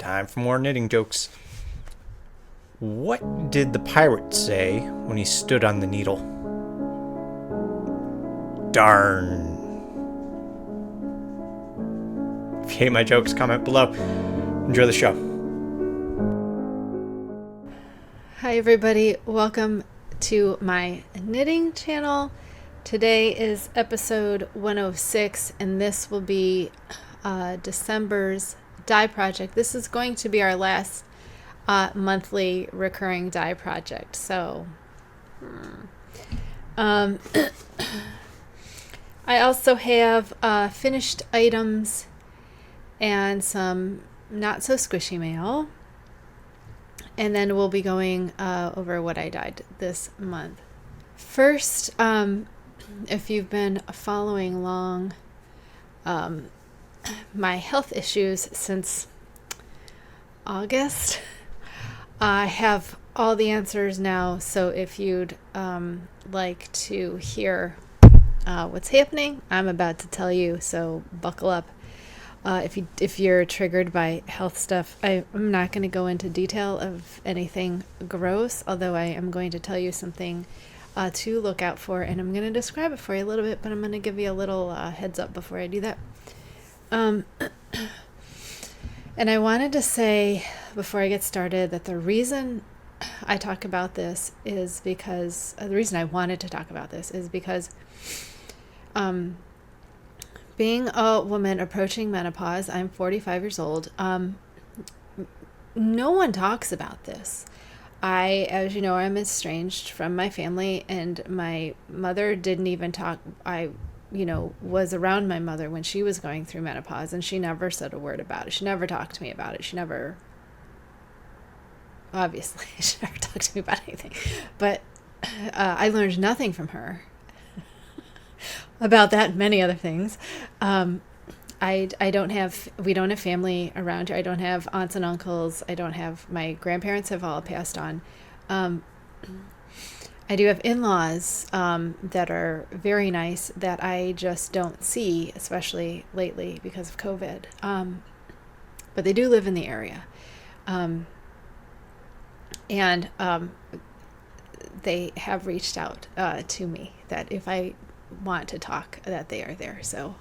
Time for more knitting jokes. What did the pirate say when he stood on the needle? Darn. If you hate my jokes, comment below. Enjoy the show. Hi everybody, welcome to my knitting channel. Today is episode 106 and this will be December's dye project. This is going to be our last monthly recurring dye project. So I also have finished items and some not so squishy mail. And then we'll be going over what I dyed this month. First, if you've been following along my health issues since August, I have all the answers now. So if you'd like to hear what's happening, I'm about to tell you. So buckle up. If you're triggered by health stuff, I'm not going to go into detail of anything gross, although I am going to tell you something to look out for, and I'm going to describe it for you a little bit, but I'm going to give you a little heads up before I do that. And I wanted to say before I get started that the reason I talk about this is because the reason I wanted to talk about this is because being a woman approaching menopause, I'm 45 years old. No one talks about this. As you know, I'm estranged from my family, and my mother didn't even talk. I was around my mother when she was going through menopause, and she never said a word about it. She never talked to me about it. She never talked to me about anything. But I learned nothing from her about that and many other things. We don't have family around here. I don't have aunts and uncles. My grandparents have all passed on. I do have in-laws that are very nice that I just don't see, especially lately because of COVID. But they do live in the area. And they have reached out to me that if I want to talk, that they are there. So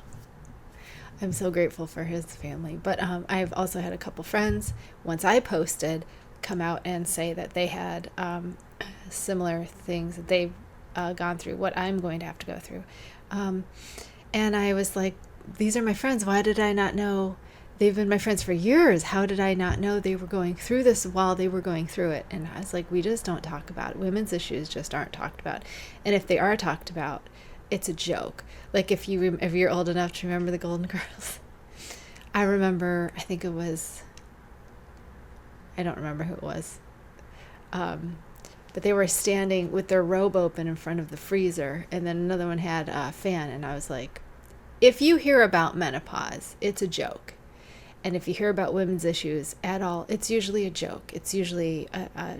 I'm so grateful for his family. But I've also had a couple friends, once I posted, come out and say that they had similar things that they've gone through, what I'm going to have to go through. And I was like, these are my friends. Why did I not know? They've been my friends for years. How did I not know they were going through this while they were going through it? And I was like, we just don't talk about it. Women's issues just aren't talked about. And if they are talked about, it's a joke. Like if you're old enough to remember the Golden Girls. I remember, I don't remember who it was. But they were standing with their robe open in front of the freezer, and then another one had a fan, and I was like, if you hear about menopause, it's a joke. And if you hear about women's issues at all, it's usually a joke. It's usually a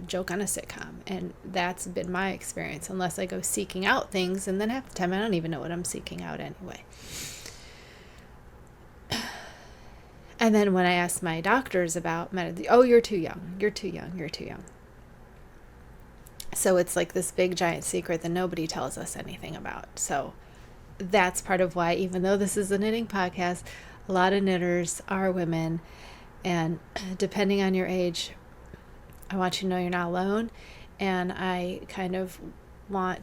joke on a sitcom. And that's been my experience, unless I go seeking out things. And then half the time, I don't even know what I'm seeking out anyway. And then when I asked my doctors about you're too young. You're too young. You're too young. So it's like this big giant secret that nobody tells us anything about. So that's part of why, even though this is a knitting podcast, a lot of knitters are women, and depending on your age, I want you to know you're not alone. And I kind of I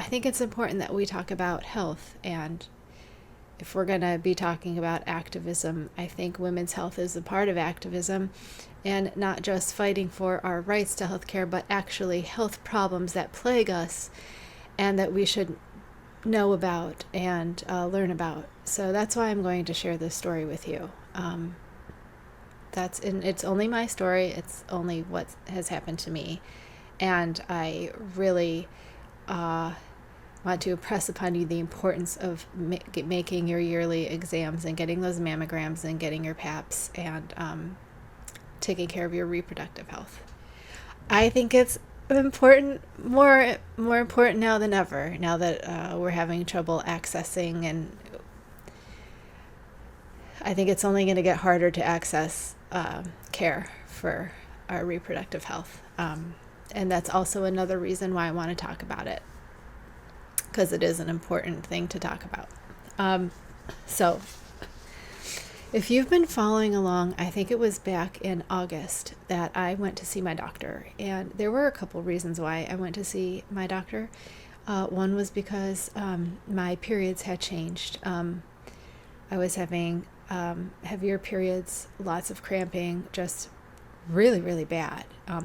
think it's important that we talk about health, and if we're going to be talking about activism, I think women's health is a part of activism, and not just fighting for our rights to healthcare, but actually health problems that plague us and that we should know about and learn about. So that's why I'm going to share this story with you. It's only my story. It's only what has happened to me. And I really want to impress upon you the importance of making your yearly exams and getting those mammograms and getting your PAPs and taking care of your reproductive health. I think it's important, more important now than ever, now that we're having trouble accessing, and I think it's only going to get harder to access care for our reproductive health. And that's also another reason why I want to talk about it, because it is an important thing to talk about. So if you've been following along, I think it was back in August that I went to see my doctor. And there were a couple reasons why I went to see my doctor. One was because my periods had changed. I was having heavier periods, lots of cramping, just really, really bad.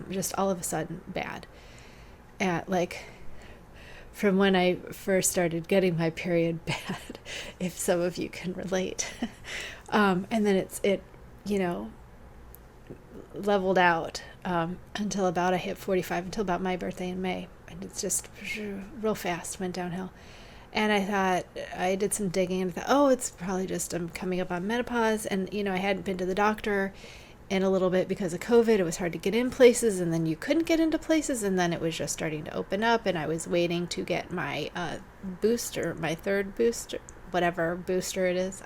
Just all of a sudden bad. From when I first started getting my period bad, if some of you can relate. And then it leveled out until about I hit 45, until about my birthday in May. And it's just real fast, went downhill. And I thought, I did some digging and thought, oh, it's probably just I'm coming up on menopause. And, I hadn't been to the doctor in a little bit because of COVID. It was hard to get in places, and then you couldn't get into places, and then it was just starting to open up, and I was waiting to get my booster, my third booster, whatever booster it is.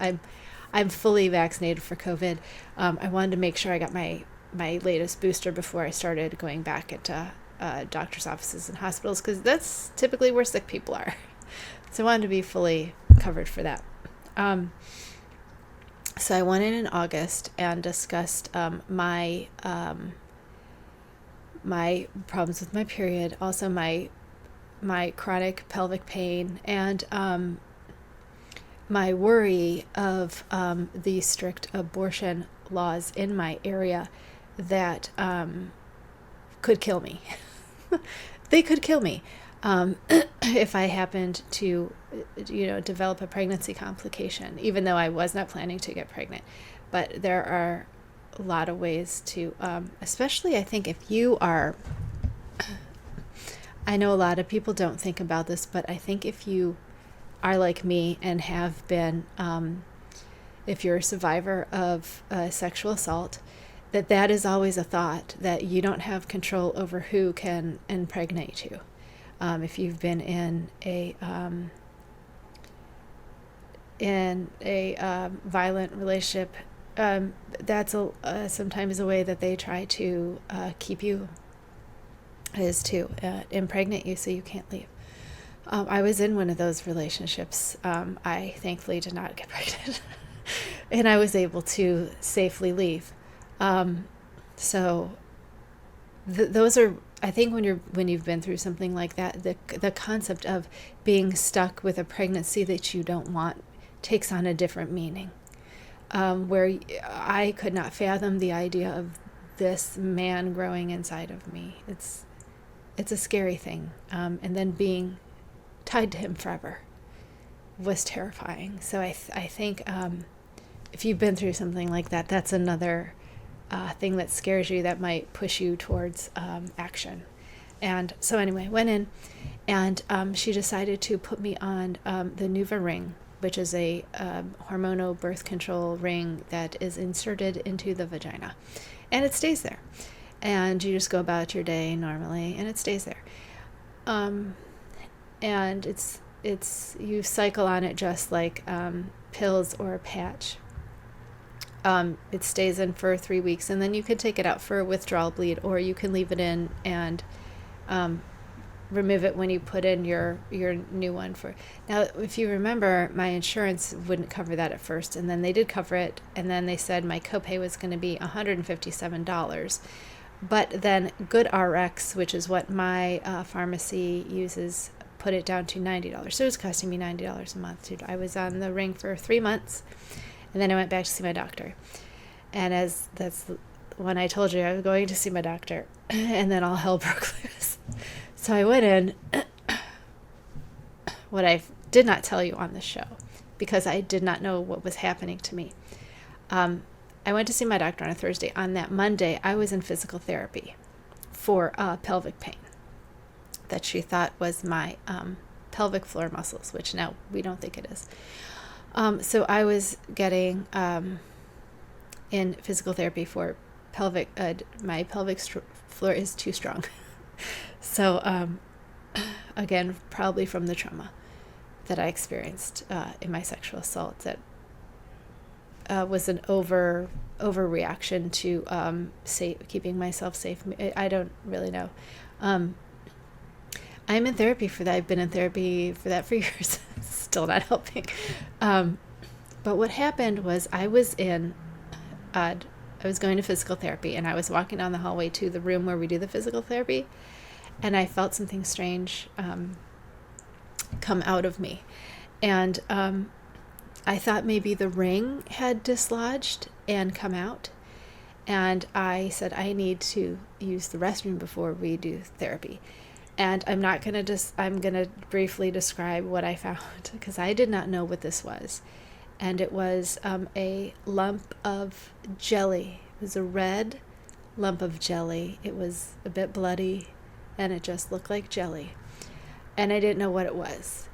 I'm fully vaccinated for COVID. I wanted to make sure I got my latest booster before I started going back into doctor's offices and hospitals, because that's typically where sick people are. So I wanted to be fully covered for that. So I went in August and discussed my problems with my period, also my chronic pelvic pain, and my worry of the strict abortion laws in my area that could kill me. They could kill me if I happened to, develop a pregnancy complication, even though I was not planning to get pregnant. But there are a lot of ways to, especially I think if you are, I know a lot of people don't think about this, but I think if you are like me and have been, if you're a survivor of sexual assault, that is always a thought, that you don't have control over who can impregnate you. If you've been in a violent relationship, that's sometimes a way that they try to keep you, is to impregnate you so you can't leave. I was in one of those relationships. I thankfully did not get pregnant, and I was able to safely leave. So those are, I think when you've been through something like that, the concept of being stuck with a pregnancy that you don't want takes on a different meaning. Where I could not fathom the idea of this man growing inside of me. It's a scary thing. And then being tied to him forever was terrifying. So I think if you've been through something like that, that's another thing that scares you, that might push you towards action. And so anyway, went in, and she decided to put me on the Nuva ring, which is a hormonal birth control ring that is inserted into the vagina, and it stays there. And you just go about your day normally, and it stays there. And it's you cycle on it just like pills or a patch. It stays in for 3 weeks, and then you can take it out for a withdrawal bleed, or you can leave it in and remove it when you put in your new one. Now, if you remember, my insurance wouldn't cover that at first, and then they did cover it, and then they said my copay was going to be $157. But then GoodRx, which is what my pharmacy uses, put it down to $90. So it was costing me $90 a month. I was on the ring for 3 months. And then I went back to see my doctor. And that's when I told you I was going to see my doctor. And then all hell broke loose. So I went in, what I did not tell you on the show, because I did not know what was happening to me. I went to see my doctor on a Thursday. On that Monday, I was in physical therapy for pelvic pain that she thought was my pelvic floor muscles, which now we don't think it is. So I was getting in physical therapy for my pelvic floor is too strong. So again, probably from the trauma that I experienced in my sexual assault, that was an overreaction to keeping myself safe. I don't really know. I'm in therapy for that. I've been in therapy for that for years. Still not helping. But what happened was I was going to physical therapy, and I was walking down the hallway to the room where we do the physical therapy, and I felt something strange come out of me. And I thought maybe the ring had dislodged and come out. And I said, I need to use the restroom before we do therapy. And I'm going to briefly describe what I found, because I did not know what this was. And it was a lump of jelly. It was a red lump of jelly. It was a bit bloody, and it just looked like jelly. And I didn't know what it was.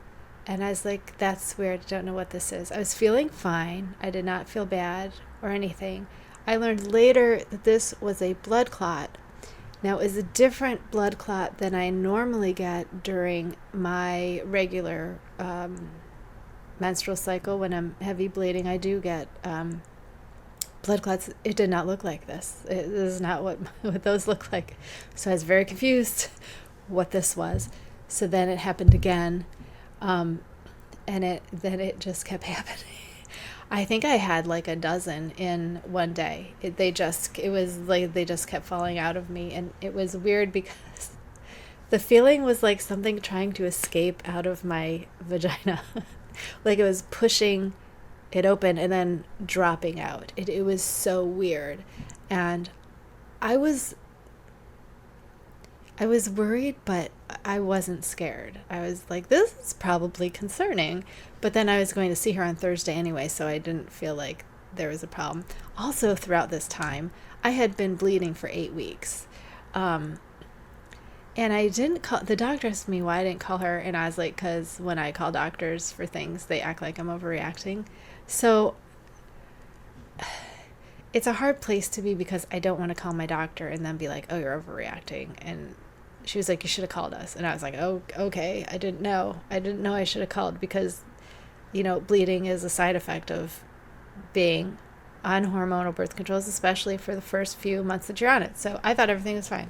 And I was like, that's weird. I don't know what this is. I was feeling fine. I did not feel bad or anything. I learned later that this was a blood clot. Now, it was a different blood clot than I normally get during my regular menstrual cycle. When I'm heavy bleeding, I do get blood clots. It did not look like this. This is not what those look like. So I was very confused what this was. So then it happened again. And it just kept happening. I think I had like a dozen in one day. They just kept falling out of me, and it was weird because the feeling was like something trying to escape out of my vagina. Like it was pushing it open and then dropping out. It was so weird. And I was worried, but I wasn't scared. I was like, this is probably concerning. But then I was going to see her on Thursday anyway, so I didn't feel like there was a problem. Also, throughout this time, I had been bleeding for 8 weeks. And I didn't call, the doctor asked me why I didn't call her, and I was like, because when I call doctors for things, they act like I'm overreacting. So it's a hard place to be, because I don't want to call my doctor and then be like, oh, you're overreacting. And she was like, you should have called us. And I was like, oh, okay. I didn't know I should have called, because, bleeding is a side effect of being on hormonal birth controls, especially for the first few months that you're on it. So I thought everything was fine.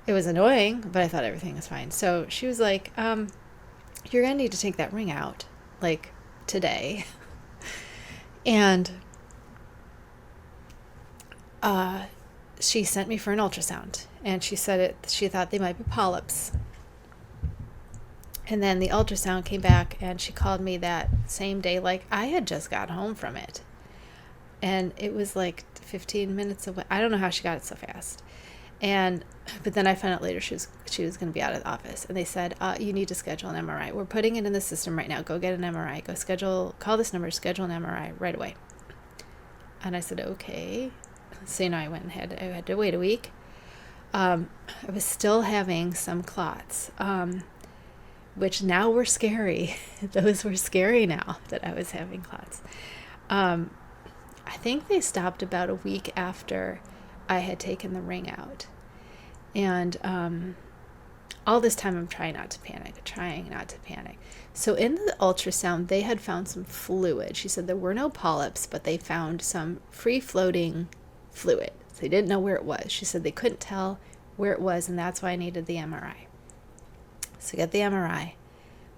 It was annoying, but I thought everything was fine. So she was like, you're going to need to take that ring out, like, today. And she sent me for an ultrasound, and she said she thought they might be polyps. And then the ultrasound came back, and she called me that same day, like I had just got home from it. And it was like 15 minutes away. I don't know how she got it so fast. But then I found out later she was going to be out of the office, and they said, you need to schedule an MRI. We're putting it in the system right now. Go get an MRI. Call this number, schedule an MRI right away. And I said, okay. So, I went and I had to wait a week. I was still having some clots, which now were scary. Those were scary now that I was having clots. I think they stopped about a week after I had taken the ring out. And all this time I'm trying not to panic. So in the ultrasound, they had found some fluid. She said there were no polyps, but they found some free-floating fluid. So they didn't know where it was. She said they couldn't tell where it was, and that's why I needed the MRI. So get the MRI,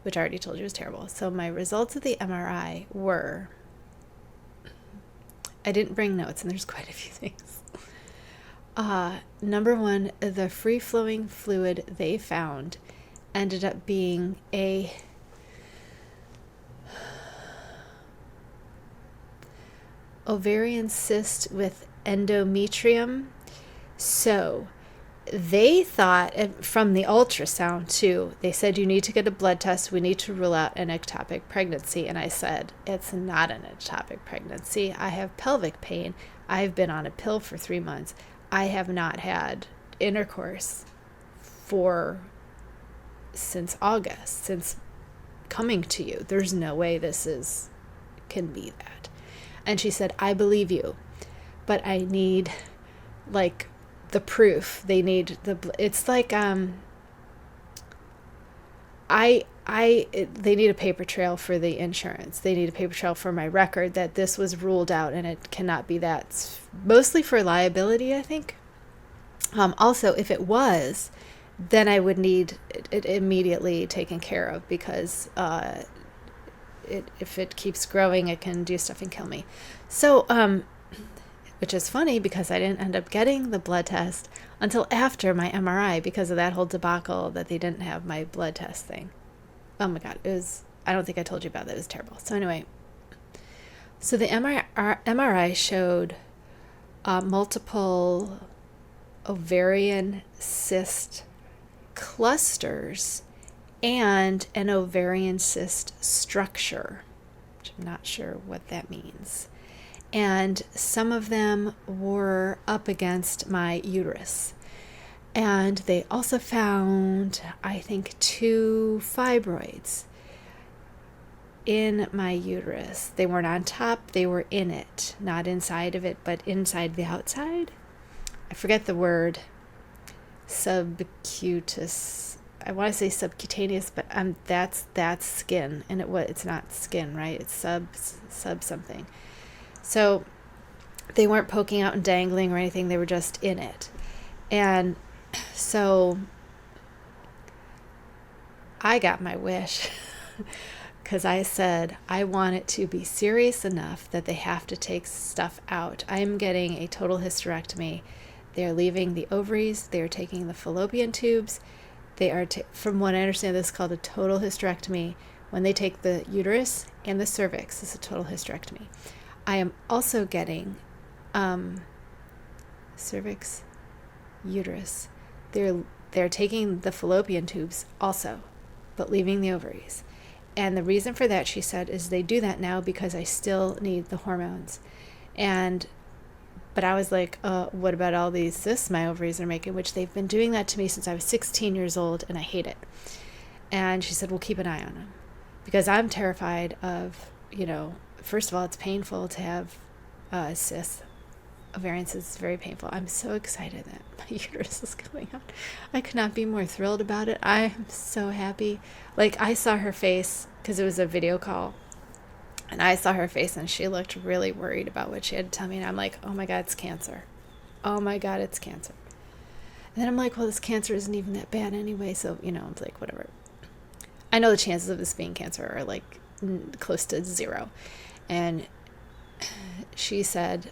which I already told you was terrible. So my results of the MRI were, I didn't bring notes, and there's quite a few things. Number one, the free-flowing fluid they found ended up being a ovarian cyst with endometrium. So they thought, from the ultrasound too, they said, you need to get a blood test. We need to rule out an ectopic pregnancy. And I said, it's not an ectopic pregnancy. I have pelvic pain. I've been on a pill for 3 months. I have not had intercourse since August, since coming to you. There's no way can be that. And she said, I believe you, but I need like the proof. They need it's like, they need a paper trail for the insurance. They need a paper trail for my record that this was ruled out and it cannot be that. It's mostly for liability, I think. Also, if it was, then I would need it immediately taken care of because if it keeps growing, it can do stuff and kill me. So, which is funny because I didn't end up getting the blood test until after my MRI because of that whole debacle that they didn't have my blood test thing. Oh my God, I don't think I told you about that. It was terrible. So anyway, so the MRI showed multiple ovarian cyst clusters and an ovarian cyst structure, which I'm not sure what that means. And some of them were up against my uterus. And they also found, I think, 2 fibroids in my uterus. They weren't on top, they were in it. Not inside of it, but inside the outside. I forget the word. Subcutaneous. I want to say subcutaneous, but that's skin. And it's not skin, right? It's sub something. So they weren't poking out and dangling or anything. They were just in it. And so I got my wish because I said I want it to be serious enough that they have to take stuff out. I'm getting a total hysterectomy. They're leaving the ovaries. They're taking the fallopian tubes. They are, from what I understand, this is called a total hysterectomy. When they take the uterus and the cervix, it's a total hysterectomy. I am also getting cervix, uterus. They're taking the fallopian tubes also, but leaving the ovaries. And the reason for that, she said, is they do that now because I still need the hormones. But I was like, what about all these cysts my ovaries are making, which they've been doing that to me since I was 16 years old, and I hate it. And she said, we'll keep an eye on them. Because I'm terrified of, first of all, it's painful to have cysts. Ovarian cysts is very painful. I'm so excited that my uterus is coming out. I could not be more thrilled about it. I am so happy. Like, I saw her face, because it was a video call. And I saw her face and she looked really worried about what she had to tell me. And I'm like, oh my God, it's cancer. Oh my God, it's cancer. And then I'm like, well, this cancer isn't even that bad anyway. So, I'm like, whatever. I know the chances of this being cancer are like close to 0. And she said,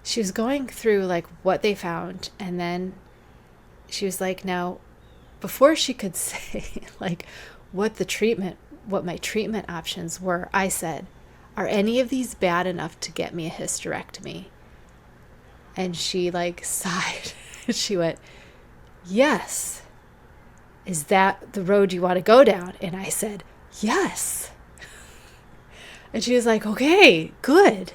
she was going through like what they found. And then she was like, now, before she could say like what my treatment options were, I said, are any of these bad enough to get me a hysterectomy? And she like sighed. She went, yes. Is that the road you want to go down? And I said, yes. And she was like, okay, good.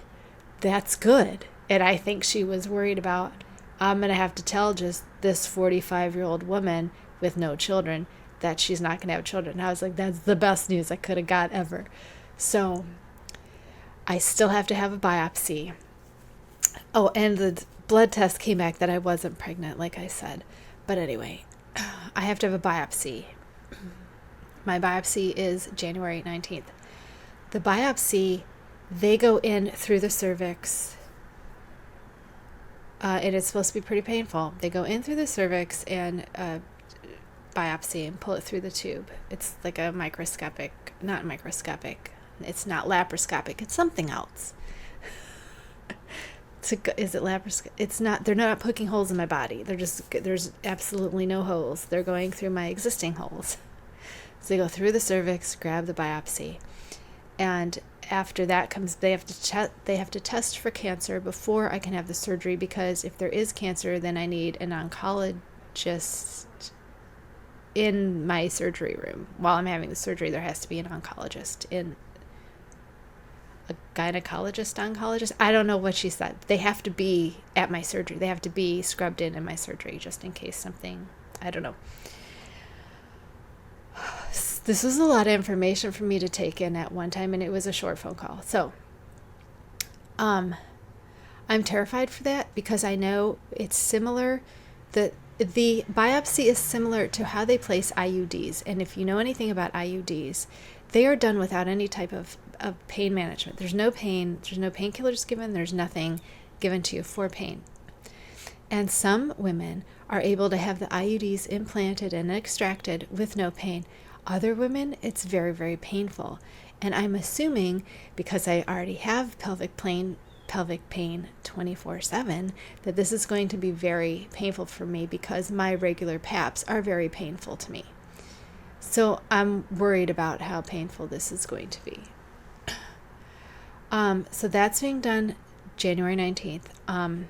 That's good. And I think she was worried about, I'm going to have to tell just this 45-year-old woman with no children that she's not going to have children. And I was like, that's the best news I could have got ever. So I still have to have a biopsy. Oh, and the blood test came back that I wasn't pregnant, like I said. But anyway, I have to have a biopsy. My biopsy is January 19th. The biopsy, they go in through the cervix. And it's supposed to be pretty painful. They go in through the cervix and biopsy and pull it through the tube. It's like a not microscopic. It's not laparoscopic. It's something else. Is it laparoscopic? It's not. They're not poking holes in my body. There's absolutely no holes. They're going through my existing holes. So they go through the cervix, grab the biopsy, and after that comes, they have to test for cancer before I can have the surgery, because if there is cancer, then I need an oncologist in my surgery room. While I'm having the surgery, there has to be an oncologist a oncologist. I don't know what she said. They have to be at my surgery. They have to be scrubbed in my surgery just in case something, I don't know. This was a lot of information for me to take in at one time, and it was a short phone call. So, I'm terrified for that because I know it's similar. That the biopsy is similar to how they place IUDs. And if you know anything about IUDs, they are done without any type of pain management. There's no pain, there's no painkillers given, there's nothing given to you for pain. And some women are able to have the IUDs implanted and extracted with no pain. Other women, it's very, very painful. And I'm assuming, because I already have pelvic pain 24/7, that this is going to be very painful for me because my regular PAPs are very painful to me. So I'm worried about how painful this is going to be. So that's being done January 19th. I'm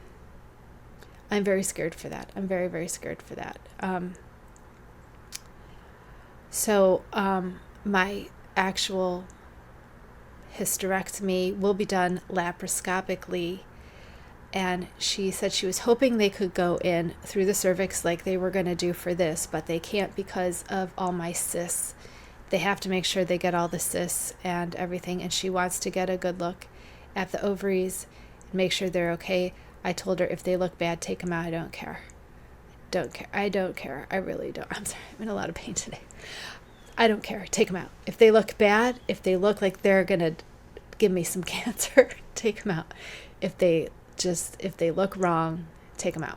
very scared for that. I'm very, very scared for that. My actual hysterectomy will be done laparoscopically, and she said she was hoping they could go in through the cervix like they were going to do for this, but they can't because of all my cysts. They have to make sure they get all the cysts and everything, and she wants to get a good look at the ovaries and make sure they're okay. I told her if they look bad, take them out. I don't care. I don't care. I really don't. I'm sorry. I'm in a lot of pain today. I don't care. Take them out. If they look bad, if they look like they're going to give me some cancer, take them out. If they look wrong, take them out.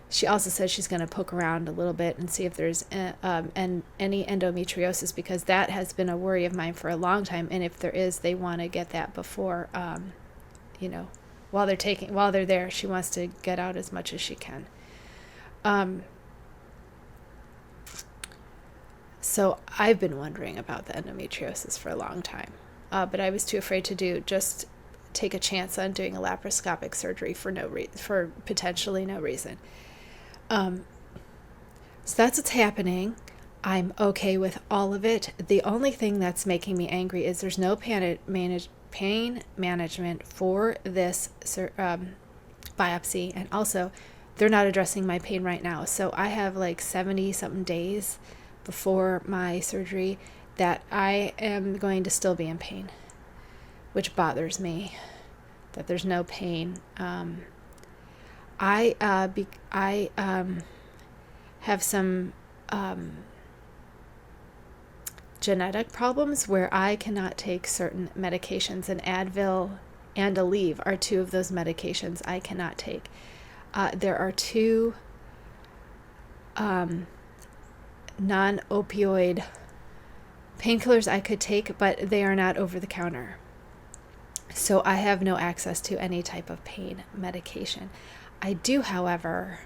She also said she's going to poke around a little bit and see if there's any endometriosis, because that has been a worry of mine for a long time. And if there is, they want to get that before, while they're there. She wants to get out as much as she can. So I've been wondering about the endometriosis for a long time, but I was too afraid to just take a chance on doing a laparoscopic surgery for potentially no reason. So that's what's happening. I'm okay with all of it. The only thing that's making me angry is there's no pain management for this biopsy, and also they're not addressing my pain right now. So I have like 70 something days before my surgery that I am going to still be in pain, which bothers me that there's no pain. I have some genetic problems where I cannot take certain medications, and Advil and Aleve are two of those medications I cannot take. There are two non-opioid painkillers I could take, but they are not over the counter. So I have no access to any type of pain medication. I do, however,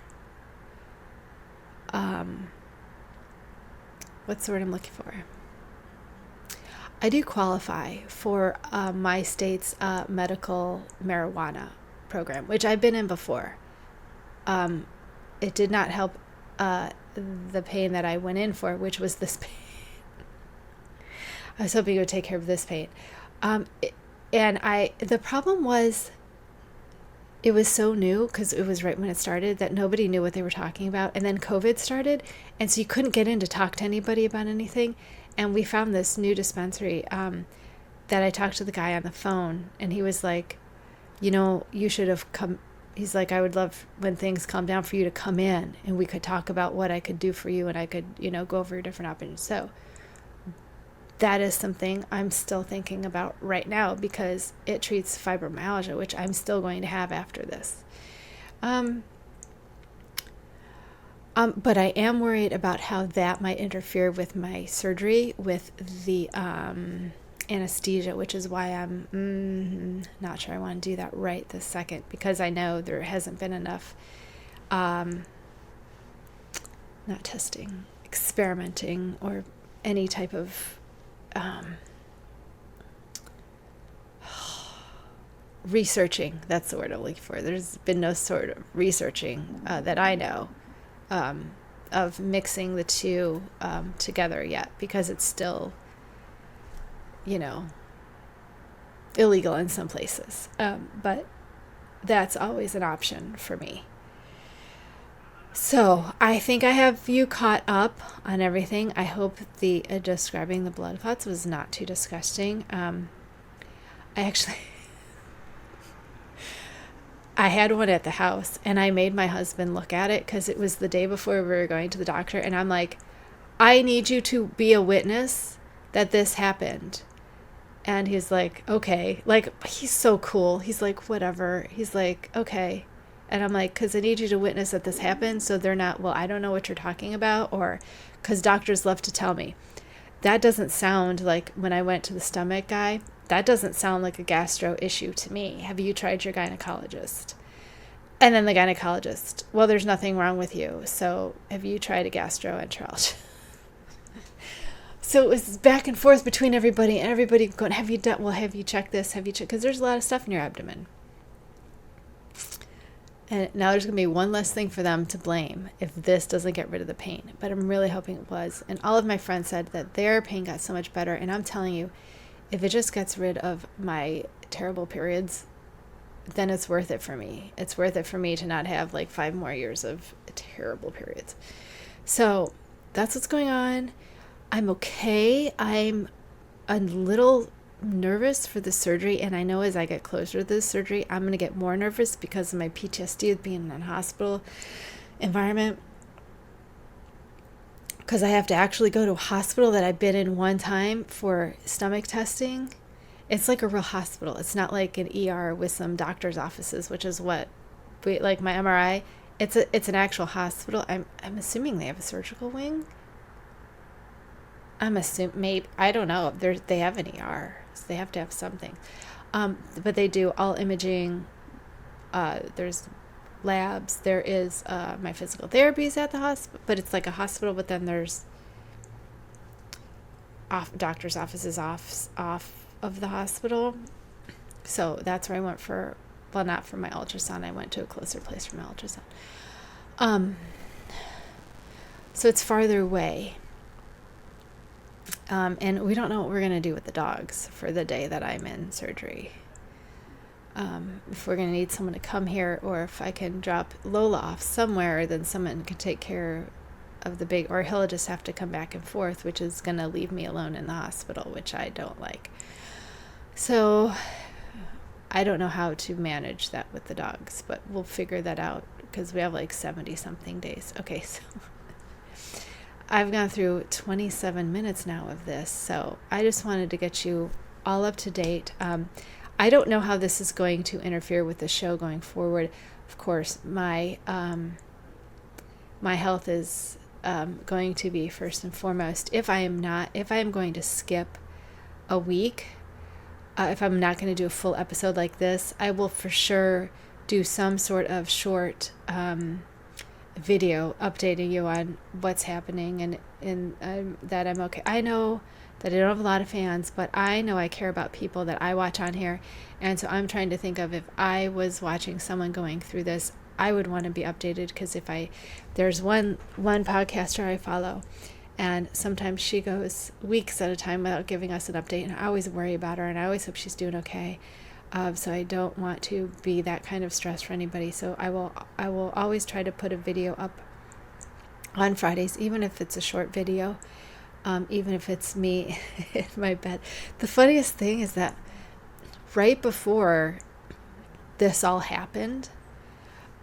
what's the word I'm looking for? I do qualify for my state's medical marijuana program, which I've been in before. It did not help the pain that I went in for, which was this pain. I was hoping it would take care of this pain. The problem was, it was so new because it was right when it started that nobody knew what they were talking about. And then COVID started, and so you couldn't get in to talk to anybody about anything. And we found this new dispensary that I talked to the guy on the phone, and he was like, you should have come. He's like, I would love when things calm down for you to come in and we could talk about what I could do for you, and I could, go over your different options. So that is something I'm still thinking about right now because it treats fibromyalgia, which I'm still going to have after this. But I am worried about how that might interfere with my surgery with the anesthesia, which is why I'm not sure I want to do that right this second, because I know there hasn't been enough not testing, experimenting, or any type of researching. That's the word I'm looking for. There's been no sort of researching that I know of mixing the two together yet, because it's still illegal in some places. But that's always an option for me. So I think I have you caught up on everything. I hope the describing the blood clots was not too disgusting. I actually, I had one at the house, and I made my husband look at it because it was the day before we were going to the doctor. And I'm like, I need you to be a witness that this happened. And he's like, okay. Like, he's so cool. He's like, whatever. He's like, okay. And I'm like, because I need you to witness that this happened. So they're not, well, I don't know what you're talking about. Or because doctors love to tell me. That doesn't sound like, when I went to the stomach guy, that doesn't sound like a gastro issue to me. Have you tried your gynecologist? And then the gynecologist, well, there's nothing wrong with you. So have you tried a gastroenterologist? So it was back and forth between everybody, and everybody going, have you done, well, have you checked this? Have you checked? Because there's a lot of stuff in your abdomen. And now there's going to be one less thing for them to blame if this doesn't get rid of the pain. But I'm really hoping it was. And all of my friends said that their pain got so much better. And I'm telling you, if it just gets rid of my terrible periods, then it's worth it for me. It's worth it for me to not have like 5 more years of terrible periods. So that's what's going on. I'm okay. I'm a little nervous for the surgery, and I know as I get closer to the surgery, I'm going to get more nervous because of my PTSD of being in a hospital environment. Because I have to actually go to a hospital that I've been in one time for stomach testing. It's like a real hospital. It's not like an ER with some doctor's offices, which is what like my MRI. It's an actual hospital. I'm assuming they have a surgical wing. I'm assuming, maybe, I don't know. They have an ER, so they have to have something. But they do all imaging. There's labs. There is my physical therapy is at the hospital, but it's like a hospital. But then there's doctor's offices off of the hospital. So that's where I went for. Well, not for my ultrasound. I went to a closer place for my ultrasound. So it's farther away. And we don't know what we're going to do with the dogs for the day that I'm in surgery. If we're going to need someone to come here, or if I can drop Lola off somewhere, then someone can take care of the big, or he'll just have to come back and forth, which is going to leave me alone in the hospital, which I don't like. So I don't know how to manage that with the dogs, but we'll figure that out because we have like 70 something days. Okay, so I've gone through 27 minutes now of this, so I just wanted to get you all up to date. I don't know how this is going to interfere with the show going forward. Of course, my health is going to be first and foremost. If I am going to skip a week, if I'm not going to do a full episode like this, I will for sure do some sort of short video updating you on what's happening and that I'm okay. I know that I don't have a lot of fans, but I know I care about people that I watch on here, and so I'm trying to think of if I was watching someone going through this, I would want to be updated, because there's one podcaster I follow, and sometimes she goes weeks at a time without giving us an update, and I always worry about her, and I always hope she's doing okay. So I don't want to be that kind of stress for anybody. So I will always try to put a video up on Fridays, even if it's a short video, even if it's me in my bed. The funniest thing is that right before this all happened,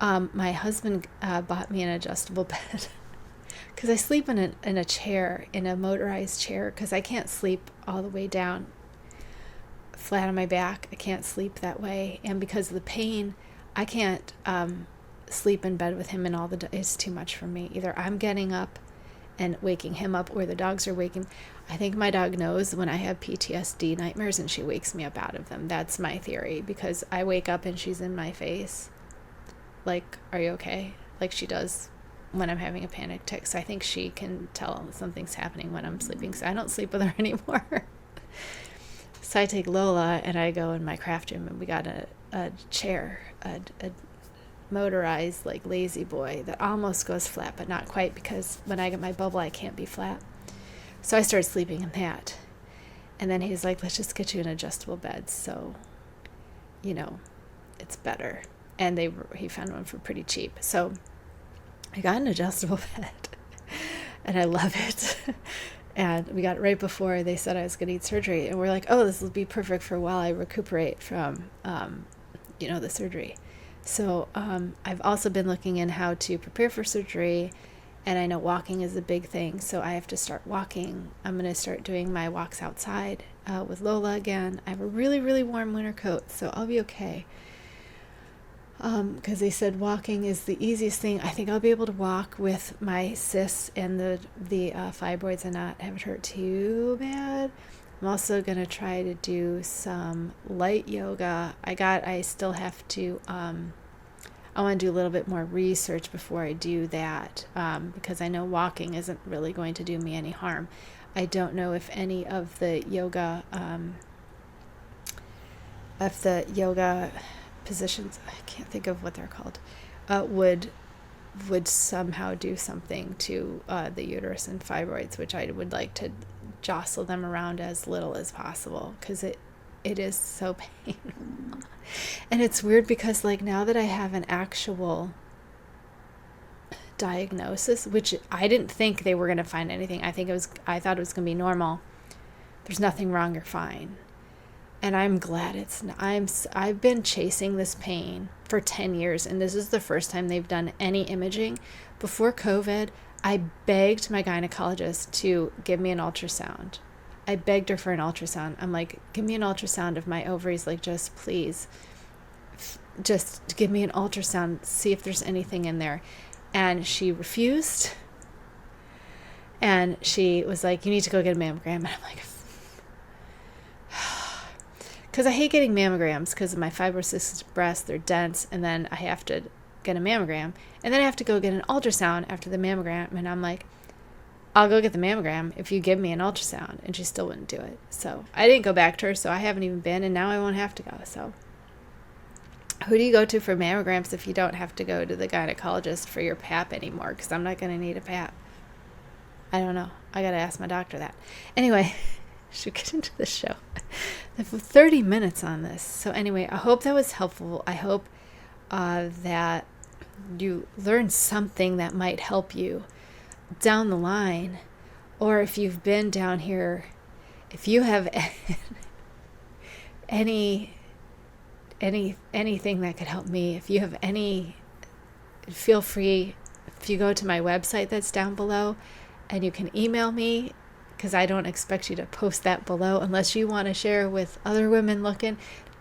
my husband bought me an adjustable bed because I sleep in a chair, in a motorized chair, because I can't sleep all the way down flat on my back. I can't sleep that way, and because of the pain, I can't sleep in bed with him, and it's too much for me. Either I'm getting up and waking him up, or the dogs are waking. I think my dog knows when I have PTSD nightmares, and she wakes me up out of them. That's my theory, because I wake up and she's in my face like, are you okay? Like she does when I'm having a panic tick. So I think she can tell something's happening when I'm sleeping, so I don't sleep with her anymore. So I take Lola and I go in my craft room, and we got a chair, a motorized like lazy boy that almost goes flat, but not quite, because when I get my bubble, I can't be flat. So I started sleeping in that. And then he's like, let's just get you an adjustable bed, so, it's better. And he found one for pretty cheap. So I got an adjustable bed, and I love it. And we got it right before they said I was going to need surgery. And we're like, oh, this will be perfect for while I recuperate from, the surgery. So I've also been looking in how to prepare for surgery, and I know walking is a big thing, so I have to start walking. I'm going to start doing my walks outside with Lola again. I have a really, really warm winter coat, so I'll be okay. Because they said walking is the easiest thing. I think I'll be able to walk with my cysts and the fibroids and not have it hurt too bad. I'm also going to try to do some light yoga. I still have to, I want to do a little bit more research before I do that, because I know walking isn't really going to do me any harm. I don't know if any of the yoga, positions, I can't think of what they're called, would somehow do something to the uterus and fibroids, which I would like to jostle them around as little as possible, because it is so painful. And it's weird because like now that I have an actual diagnosis, which I didn't think they were going to find anything. I thought it was going to be normal. There's nothing wrong, you're fine. And I'm glad it's not. I've been chasing this pain for 10 years, and this is the first time they've done any imaging. Before COVID, I begged my gynecologist to give me an ultrasound. I begged her for an ultrasound. I'm like, give me an ultrasound of my ovaries, like, just please. Just give me an ultrasound, see if there's anything in there. And she refused. And she was like, you need to go get a mammogram. And I'm like, because I hate getting mammograms because of my fibrocystic breasts. They're dense, and then I have to get a mammogram, and then I have to go get an ultrasound after the mammogram. And I'm like, I'll go get the mammogram if you give me an ultrasound. And she still wouldn't do it. So I didn't go back to her, so I haven't even been, and now I won't have to go. So who do you go to for mammograms if you don't have to go to the gynecologist for your pap anymore? Because I'm not going to need a pap. I don't know. I got to ask my doctor that. Anyway, should get into the show. I have 30 minutes on this. So anyway, I hope that was helpful. I hope that you learned something that might help you down the line. Or if you've been down here, if you have anything that could help me, if you have any, feel free, if you go to my website that's down below, and you can email me, because I don't expect you to post that below unless you want to share with other women looking,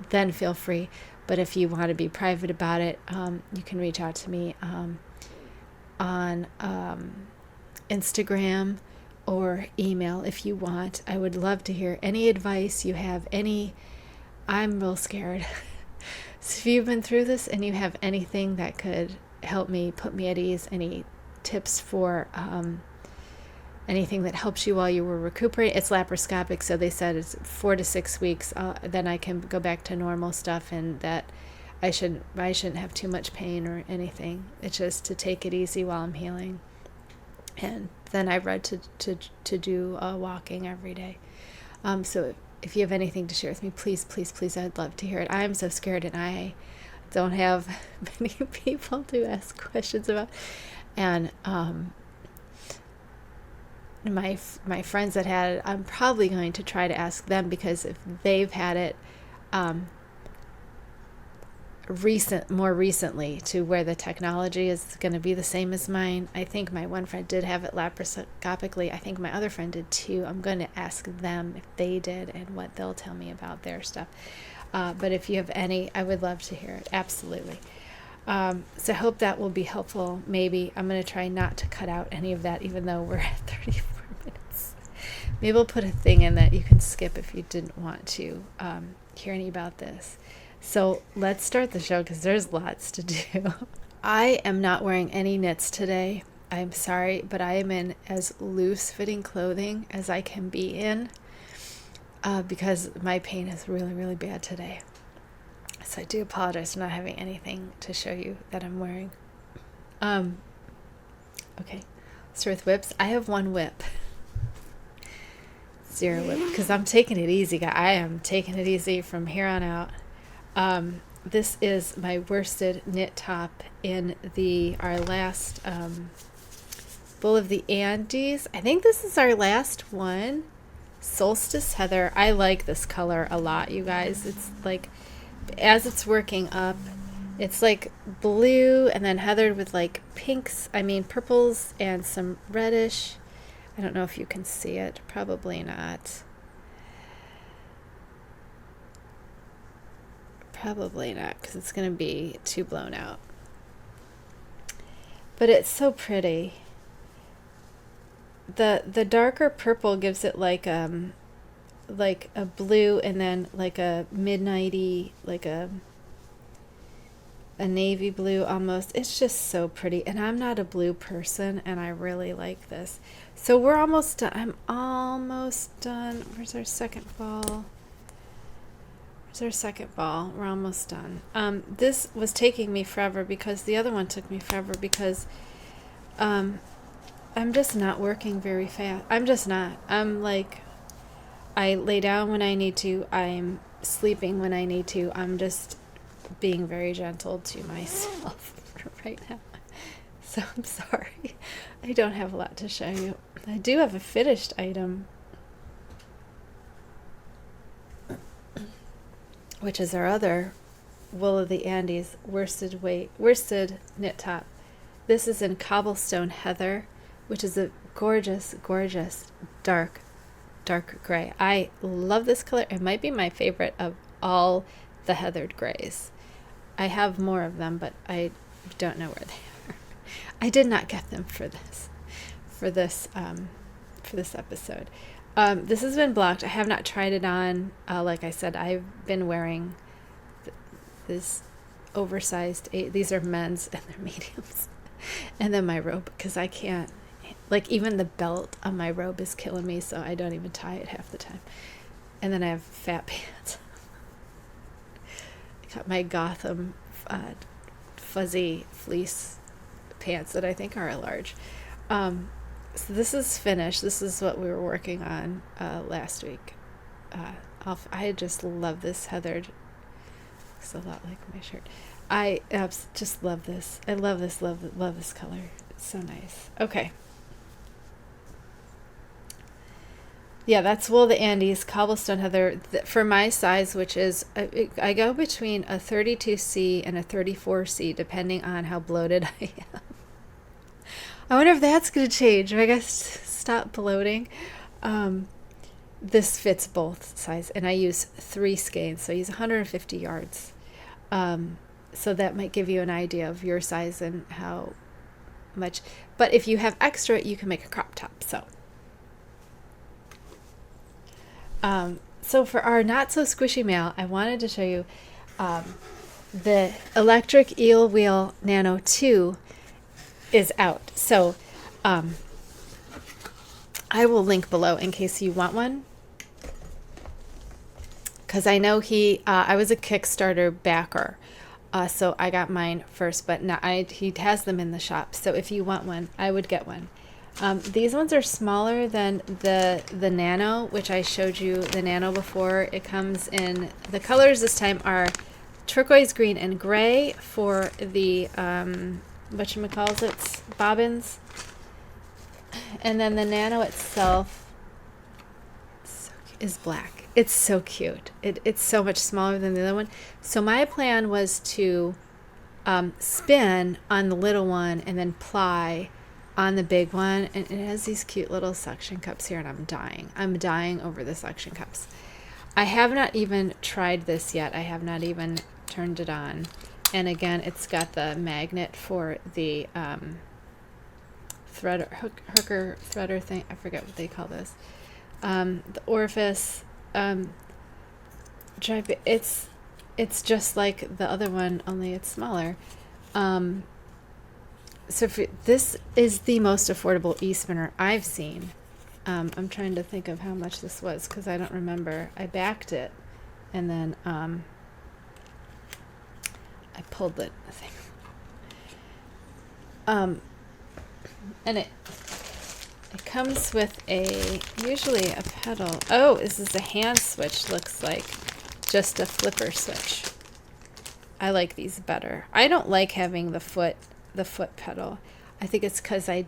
then feel free. But if you want to be private about it, you can reach out to me on Instagram or email if you want. I would love to hear any advice you have. I'm real scared. So if you've been through this and you have anything that could help me, put me at ease, any tips for anything that helps you while you were recuperating. It's laparoscopic, so they said it's 4 to 6 weeks. Then I can go back to normal stuff, and that I shouldn't have too much pain or anything. It's just to take it easy while I'm healing. And then I read to do walking every day. So if you have anything to share with me, please, please, please, I'd love to hear it. I'm so scared, and I don't have many people to ask questions about. And my friends that had it, I'm probably going to try to ask them, because if they've had it more recently, to where the technology is going to be the same as mine. I think my one friend did have it laparoscopically. I think my other friend did too. I'm going to ask them if they did and what they'll tell me about their stuff. But if you have any, I would love to hear it. Absolutely. So I hope that will be helpful. Maybe I'm going to try not to cut out any of that, even though we're at 34 minutes. Maybe I'll put a thing in that you can skip if you didn't want to hear any about this. So let's start the show, because there's lots to do. I am not wearing any knits today. I'm sorry, but I am in as loose fitting clothing as I can be in, because my pain is really, really bad today. So I do apologize for not having anything to show you that I'm wearing. Okay, start with whips. I have one whip. 0 whip, because I'm taking it easy, guys. I am taking it easy from here on out. This is my worsted knit top in our last Bull of the Andes. I think this is our last one. Solstice Heather. I like this color a lot, you guys. It's like, as it's working up, It's like blue and then heathered with like purples and some reddish. I don't know if you can see it. Probably not. Probably not, because it's going to be too blown out. But it's so pretty. The darker purple gives it like a blue, and then like a midnighty, like a navy blue almost. It's just so pretty, and I'm not a blue person, and I really like this. So we're almost done. I'm almost done. Where's our second ball? We're almost done. This was taking me forever because the other one took me forever because I'm just not working very fast. I'm just not. I'm like, I lay down when I need to. I'm sleeping when I need to. I'm just being very gentle to myself right now. So I'm sorry. I don't have a lot to show you. I do have a finished item, which is our other Wool of the Andes worsted knit top. This is in cobblestone heather, which is a gorgeous, gorgeous dark gray. I love this color. It might be my favorite of all the heathered grays. I have more of them, but I don't know where they are. I did not get them for this episode. This has been blocked. I have not tried it on. Like I said, I've been wearing this oversized these are men's and they're mediums. And then my robe, because I can't, like, even the belt on my robe is killing me, so I don't even tie it half the time. And then I have fat pants. I got my Gotham fuzzy fleece pants that I think are a large. So this is finished. This is what we were working on last week. I just love this heathered. It's a lot like my shirt. I just love this. I love this color. It's so nice. Okay. Yeah, that's Wool of the Andes, cobblestone heather. For my size, which is, I go between a 32C and a 34C, depending on how bloated I am. I wonder if that's going to change. If I guess stop bloating. This fits both sizes, and I use 3 skeins, so I use 150 yards. So that might give you an idea of your size and how much. But if you have extra, you can make a crop top. So for our not so squishy mail, I wanted to show you the electric eel wheel Nano 2 is out. So I will link below in case you want one, because I know I was a Kickstarter backer, so I got mine first, but now he has them in the shop. So if you want one, I would get one. These ones are smaller than the Nano, which I showed you the Nano before. It comes in, the colors this time are turquoise, green, and gray for the whatchamacallits, bobbins. And then the Nano itself is black. It's so cute. It's so much smaller than the other one. So my plan was to spin on the little one and then ply on the big one. And it has these cute little suction cups here, and I'm dying. I'm dying over the suction cups. I have not even tried this yet. I have not even turned it on. And again, it's got the magnet for the hooker threader thing. I forget what they call this. The orifice. It's just like the other one, only it's smaller. So this is the most affordable e-spinner I've seen. I'm trying to think of how much this was, because I don't remember. I backed it, and then I pulled the thing. And it comes with usually a pedal. Oh, this is a hand switch. Looks like just a flipper switch. I like these better. I don't like having the foot pedal. I think it's because I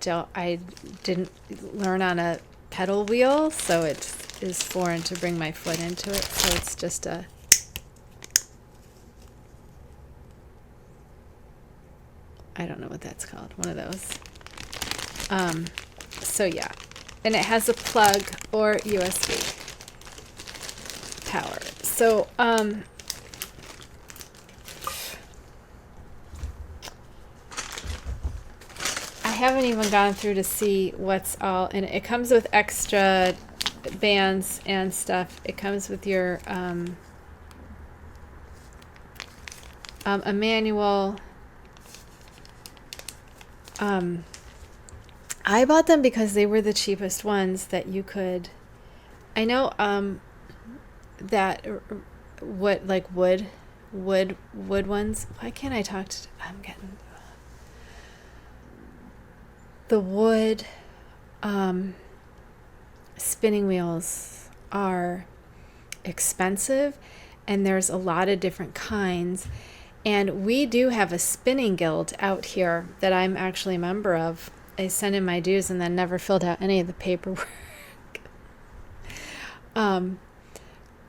didn't learn on a pedal wheel, so it is foreign to bring my foot into it. So it's just I don't know what that's called. One of those. So yeah. And it has a plug or USB power. So, I haven't even gone through to see what's all, and it comes with extra bands and stuff. It comes with your, a manual. I bought them because they were the cheapest ones that you could. I know that wood ones. Why can't I talk to? I'm getting the wood spinning wheels are expensive, and there's a lot of different kinds. And we do have a spinning guild out here that I'm actually a member of. I sent in my dues and then never filled out any of the paperwork.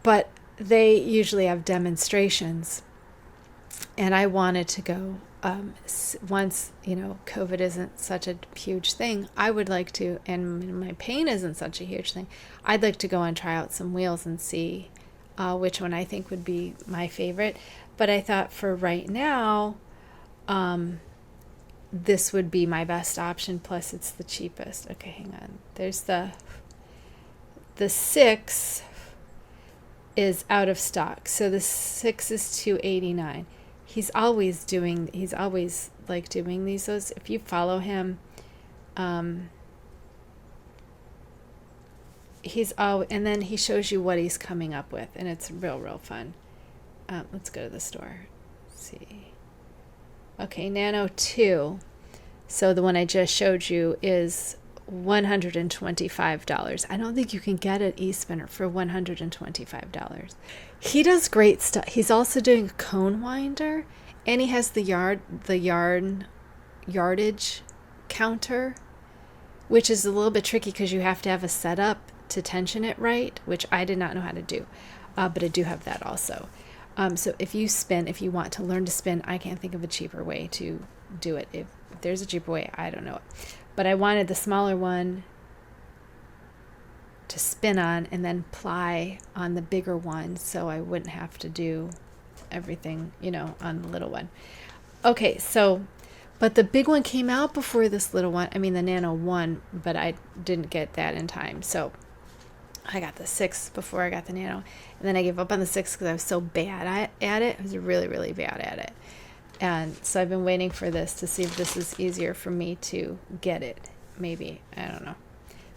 But they usually have demonstrations. And I wanted to go once, COVID isn't such a huge thing. I would like to, and my pain isn't such a huge thing. I'd like to go and try out some wheels and see which one I think would be my favorite. But I thought for right now, this would be my best option. Plus, it's the cheapest. Okay, hang on. There's the 6 is out of stock. So the 6 is $289. He's always like doing these. If you follow him, and then he shows you what he's coming up with, and it's real fun. Let's go to the store. Let's see. Okay, Nano 2. So the one I just showed you is $125. I don't think you can get it eSpinner for $125. He does great stuff. He's also doing a cone winder, and he has the yardage counter, which is a little bit tricky because you have to have a setup to tension it right, which I did not know how to do, but I do have that also. So if you want to learn to spin, I can't think of a cheaper way to do it. If there's a cheaper way, I don't know it. But I wanted the smaller one to spin on and then ply on the bigger one so I wouldn't have to do everything, on the little one. Okay, but the big one came out before this little one. I mean, the Nano 1, but I didn't get that in time. So I got the 6 before I got the Nano. And then I gave up on the 6 because I was so bad at it. I was really, really bad at it. And so I've been waiting for this to see if this is easier for me to get it. Maybe. I don't know.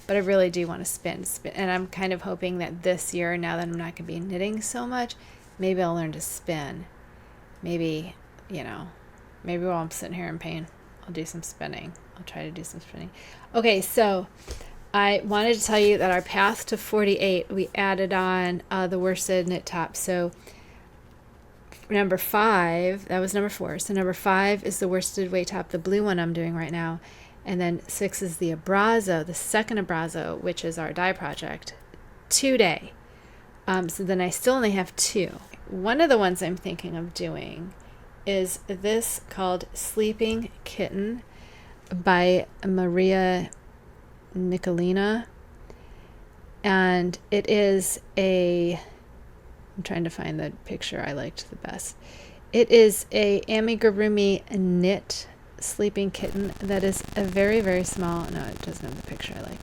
But I really do want to spin. And I'm kind of hoping that this year, now that I'm not going to be knitting so much, maybe I'll learn to spin. Maybe, maybe while I'm sitting here in pain, I'll do some spinning. I'll try to do some spinning. Okay, so I wanted to tell you that our path to 48, we added on the worsted knit top. So number 5, that was number 4. So number 5 is the worsted weight top, the blue one I'm doing right now. And then 6 is the Abrazo, the second Abrazo, which is our dye project, 2-day. So then I still only have 2. One of the ones I'm thinking of doing is this called Sleeping Kitten by Maria Nicolina. And it is I'm trying to find the picture I liked the best. It is a amigurumi knit sleeping kitten that is a very, very small. No, it doesn't have the picture I like.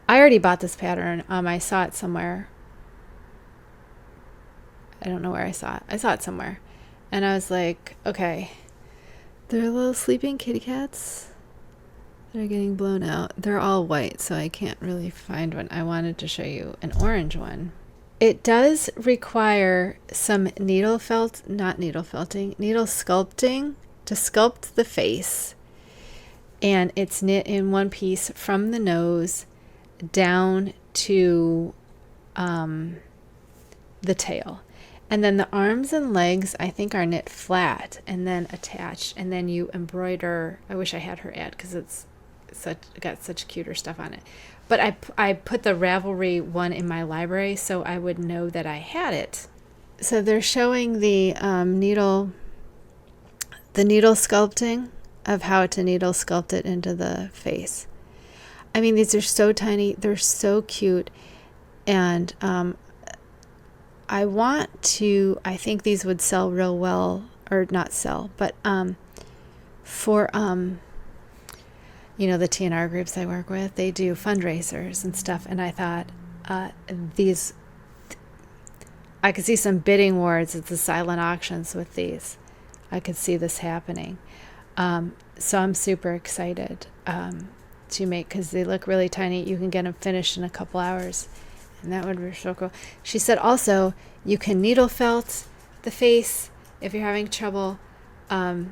I already bought this pattern. I saw it somewhere. I don't know where I saw it. I saw it somewhere. And I was like, okay, they're little sleeping kitty cats. They're getting blown out. They're all white, so I can't really find one. I wanted to show you an orange one. It does require some needle sculpting to sculpt the face. And it's knit in one piece from the nose down to the tail. And then the arms and legs, I think, are knit flat and then attached. And then you embroider. I wish I had her ad because it's got such cuter stuff on it. But I put the Ravelry one in my library so I would know that I had it. So they're showing the needle the needle sculpting of how to needle sculpt it into the face. I mean, these are so tiny. They're so cute. And I think these would sell real well, or not sell, but for, the TNR groups I work with, they do fundraisers and stuff. And I thought I could see some bidding wars at the silent auctions with these. I could see this happening. So I'm super excited to make, because they look really tiny. You can get them finished in a couple hours, and that would be so cool. She said also you can needle felt the face if you're having trouble. You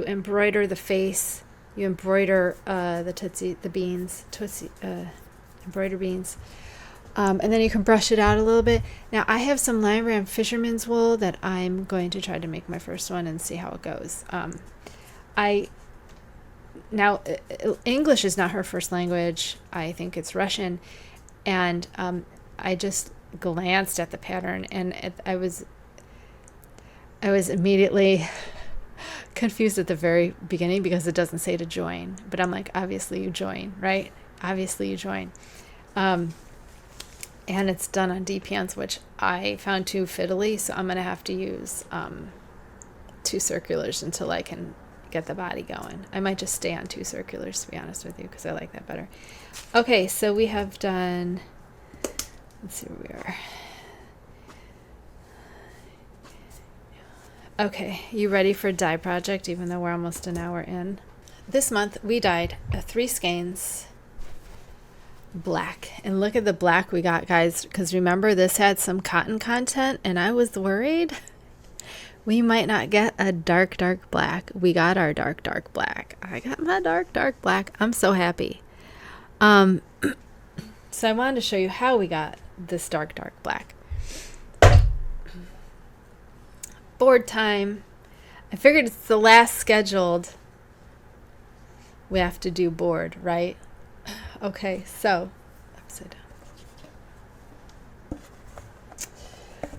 embroider the face, you embroider embroider beans. And then you can brush it out a little bit. Now, I have some Lion Brand Fisherman's Wool that I'm going to try to make my first one and see how it goes. English is not her first language. I think it's Russian. And I just glanced at the pattern, and I was immediately confused at the very beginning because it doesn't say to join. But I'm like, obviously you join, right? Obviously you join. And it's done on DPNs, which I found too fiddly, so I'm going to have to use 2 circulars until I can get the body going. I might just stay on 2 circulars, to be honest with you, because I like that better. Okay, so we have done, let's see where we are. Okay, you ready for a dye project, even though we're almost an hour in? This month, we dyed 3 skeins black, and look at the black we got, guys, because remember this had some cotton content, and I was worried we might not get a dark black. We got our dark black. I got my dark black. I'm so happy. So I wanted to show you how we got this dark black. Board time. I figured it's the last scheduled we have to do board, right? Okay, so upside down.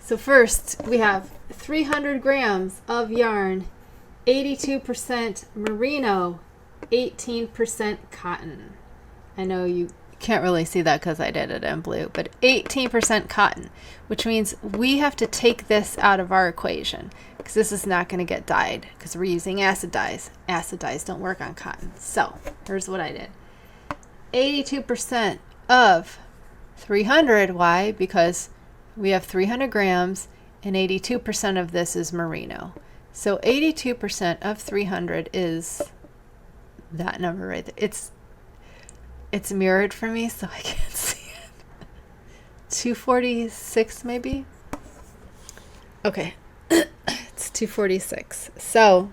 So first we have 300 grams of yarn, 82% merino, 18% cotton. I know you can't really see that because I did it in blue, but 18% cotton, which means we have to take this out of our equation because this is not going to get dyed because we're using acid dyes. Acid dyes don't work on cotton. So here's what I did. 82% of 300. Why? Because we have 300 grams and 82% of this is merino. So 82% of 300 is that number right there. It's mirrored for me, so I can't see it. 246 maybe? Okay. It's 246. So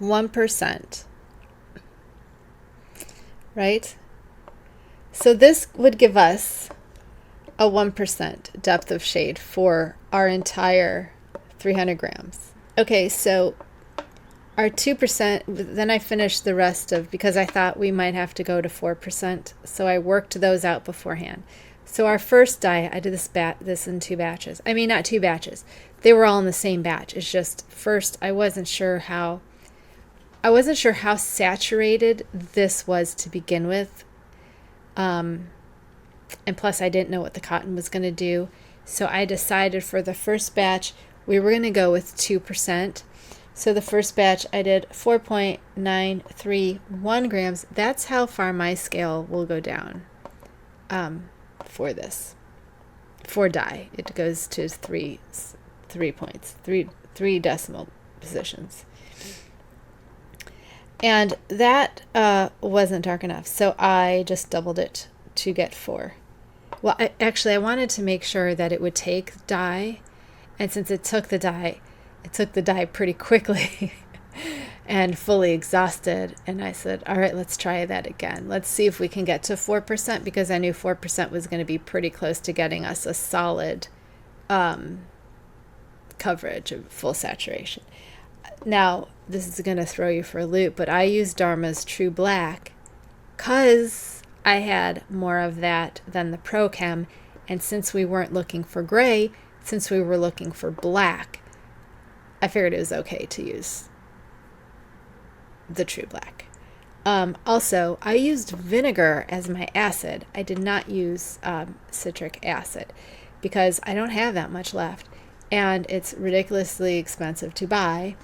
1%. Right? So this would give us a 1% depth of shade for our entire 300 grams. Okay, so our 2%, then I finished the rest of, because I thought we might have to go to 4%, so I worked those out beforehand. So our first dye, I did this in 2 batches. I mean, not 2 batches. They were all in the same batch. It's just first I wasn't sure how saturated this was to begin with. And plus I didn't know what the cotton was going to do. So I decided for the first batch, we were going to go with 2%. So the first batch I did 4.931 grams. That's how far my scale will go down for this. For dye, it goes to 3 points, three decimal positions. And that wasn't dark enough, so I just doubled it to get 4. Well, I wanted to make sure that it would take dye, and since it took the dye pretty quickly and fully exhausted, and I said, all right, let's try that again. Let's see if we can get to 4%, because I knew 4% was going to be pretty close to getting us a solid coverage of full saturation. Now, this is going to throw you for a loop, but I used Dharma's True Black because I had more of that than the ProChem, and since we weren't looking for gray, since we were looking for black, I figured it was okay to use the true black. Also, I used vinegar as my acid. I did not use citric acid because I don't have that much left, and it's ridiculously expensive to buy.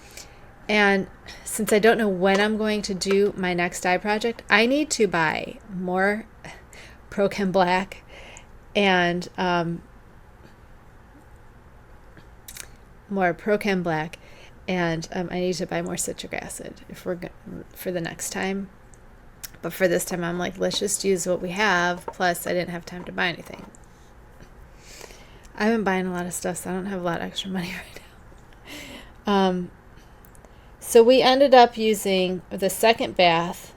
And since I don't know when I'm going to do my next dye project, I need to buy more ProChem black and more ProChem black, and I need to buy more citric acid if we're for the next time. But for this time, I'm like, let's just use what we have. Plus, I didn't have time to buy anything. I've been buying a lot of stuff, so I don't have a lot of extra money right now. So we ended up using the second bath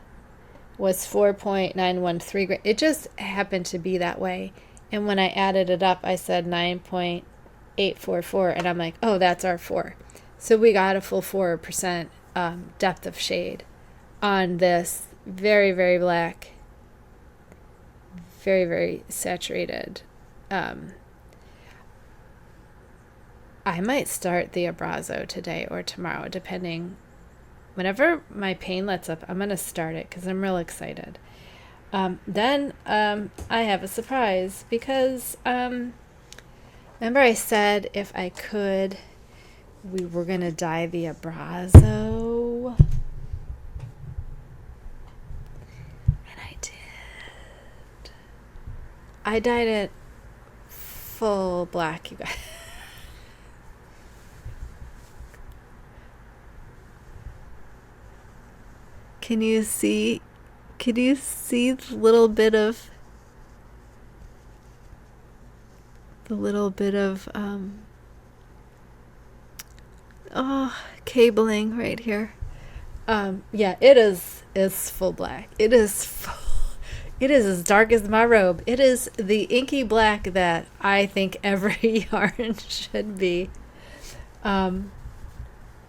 was 4.913 grams. It just happened to be that way. And when I added it up, I said 9.844, and I'm like, oh, that's our 4. So we got a full 4% depth of shade on this very, very black, very, very saturated. I might start the Abrazo today or tomorrow, depending. Whenever my pain lets up, I'm going to start it because I'm real excited. Then I have a surprise because remember I said if I could, we were going to dye the Abrazo. And I did. I dyed it full black, you guys. Can you see the little bit of cabling right here? Yeah, it is full black. It is as dark as my robe. It is the inky black that I think every yarn should be.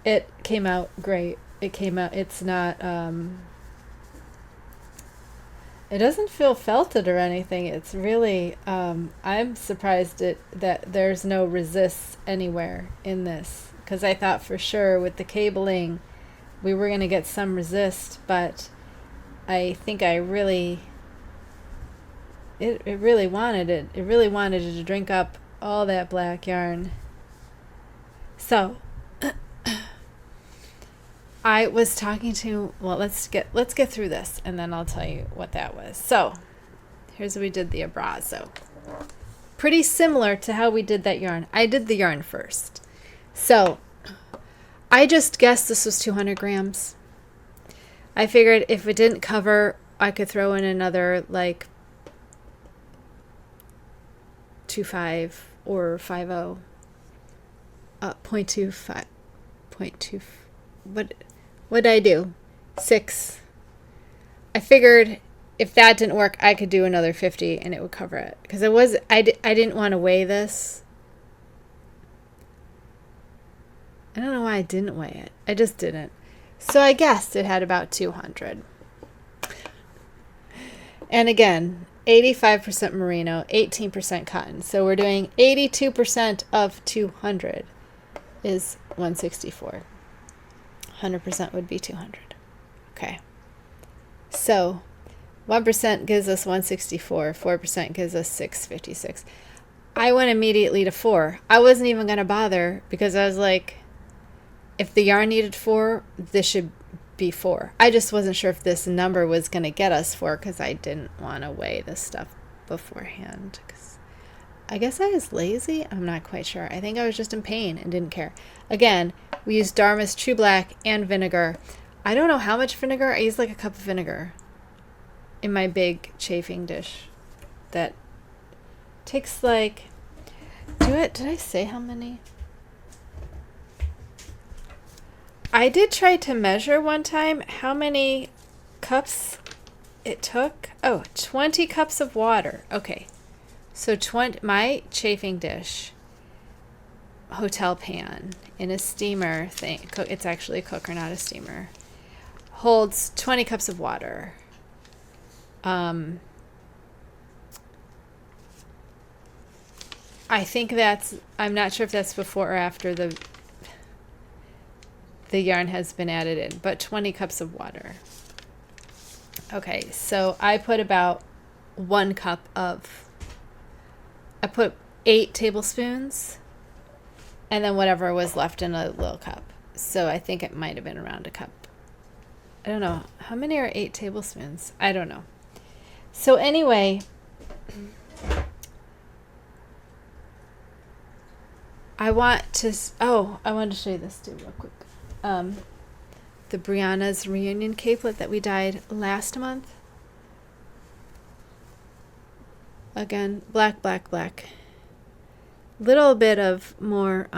It came out great. It's not, it doesn't feel felted or anything. It's really, I'm surprised that there's no resists anywhere in this, because I thought for sure with the cabling we were going to get some resist, but I think it really wanted it. It really wanted it to drink up all that black yarn. So I was talking to, well, let's get through this and then I'll tell you what that was. So here's what we did the Abrazo. Pretty similar to how we did that yarn. I did the yarn first. So I just guessed this was 200 grams. I figured if it didn't cover, I could throw in another like 2.5 or 5.0. 0.25. 0.2. What did I do? 6. I figured if that didn't work, I could do another 50 and it would cover it. Because I didn't want to weigh this. I don't know why I didn't weigh it. I just didn't. So I guessed it had about 200. And again, 85% merino, 18% cotton. So we're doing 82% of 200 is 164. 100% would be 200. Okay. So 1% gives us 164. 4% gives us 656. I went immediately to 4. I wasn't even going to bother because I was like, if the yarn needed 4, this should be 4. I just wasn't sure if this number was going to get us 4 because I didn't want to weigh this stuff beforehand. Cause I guess I was lazy. I'm not quite sure. I think I was just in pain and didn't care. Again, we used Dharma's True Black and vinegar. I don't know how much vinegar. I used like a cup of vinegar in my big chafing dish. That takes like, did I say how many? I did try to measure one time how many cups it took. Oh, 20 cups of water. Okay. So my chafing dish, hotel pan in a steamer thing, it's actually a cooker, not a steamer, holds 20 cups of water. I think I'm not sure if that's before or after the the yarn has been added in, but 20 cups of water. Okay, so I put about 1 cup of, I put 8 tablespoons and then whatever was left in a little cup. So I think it might have been around a cup. I don't know. How many are 8 tablespoons? I don't know. So anyway, I wanted to show you this too real quick. The Brianna's reunion capelet that we dyed last month. Again, black, black, black. Little bit of more,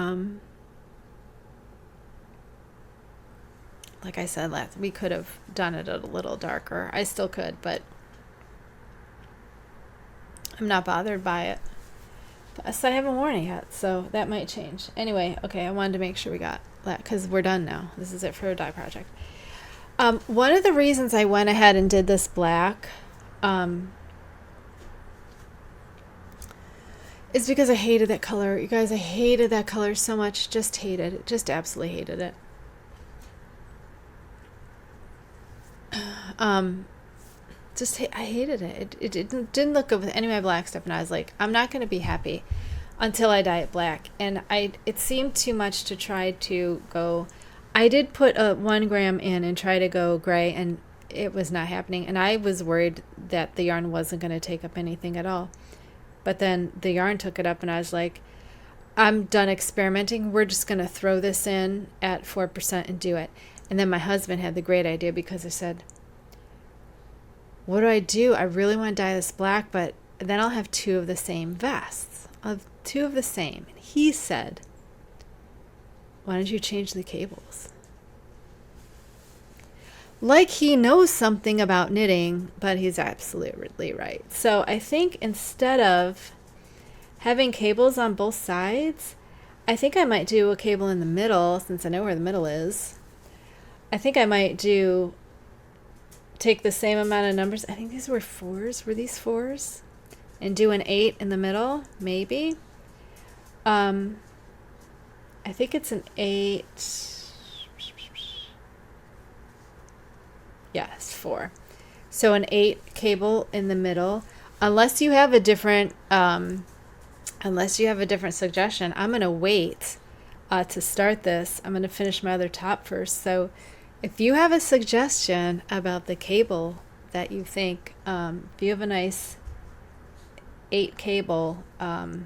like I said, we could have done it a little darker. I still could, but I'm not bothered by it. So I haven't worn it yet, so that might change. Anyway, okay, I wanted to make sure we got that because we're done now. This is it for a dye project. One of the reasons I went ahead and did this black is because I hated that color. You guys, I hated that color so much. Just hated it. Just absolutely hated it. I hated it. It didn't look good with any of my black stuff, and I was like, I'm not going to be happy until I dye it black. And it seemed too much to try to go. I did put a 1 gram in and try to go gray, and it was not happening. And I was worried that the yarn wasn't going to take up anything at all. But then the yarn took it up, and I was like, I'm done experimenting. We're just going to throw this in at 4% and do it. And then my husband had the great idea because I said, what do? I really want to dye this black, but then I'll have 2 of the same vests. I'll have 2 of the same. And he said, why don't you change the cables? Like he knows something about knitting, but he's absolutely right. So I think instead of having cables on both sides, I think I might do a cable in the middle, since I know where the middle is. I think I might take the same amount of numbers. I think these were 4s. Were these 4s? And do an 8 in the middle, maybe. I think it's an 8. Yes, 4. So an 8 cable in the middle. Unless you have a different suggestion, I'm gonna wait to start this. I'm gonna finish my other top first. So if you have a suggestion about the cable that you think, if you have a nice 8 cable, I'd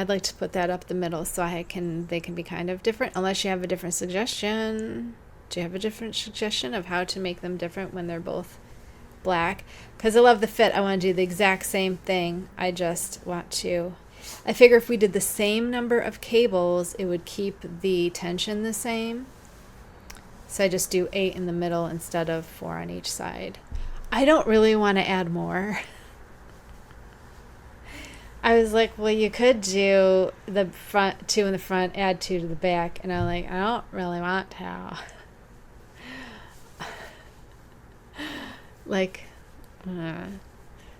like to put that up the middle so they can be kind of different. Unless you have a different suggestion. Do you have a different suggestion of how to make them different when they're both black? Because I love the fit. I want to do the exact same thing. I figure if we did the same number of cables, it would keep the tension the same. So I just do 8 in the middle instead of 4 on each side. I don't really want to add more. I was like, well, you could do the front 2 in the front, add 2 to the back. And I'm like, I don't really want to.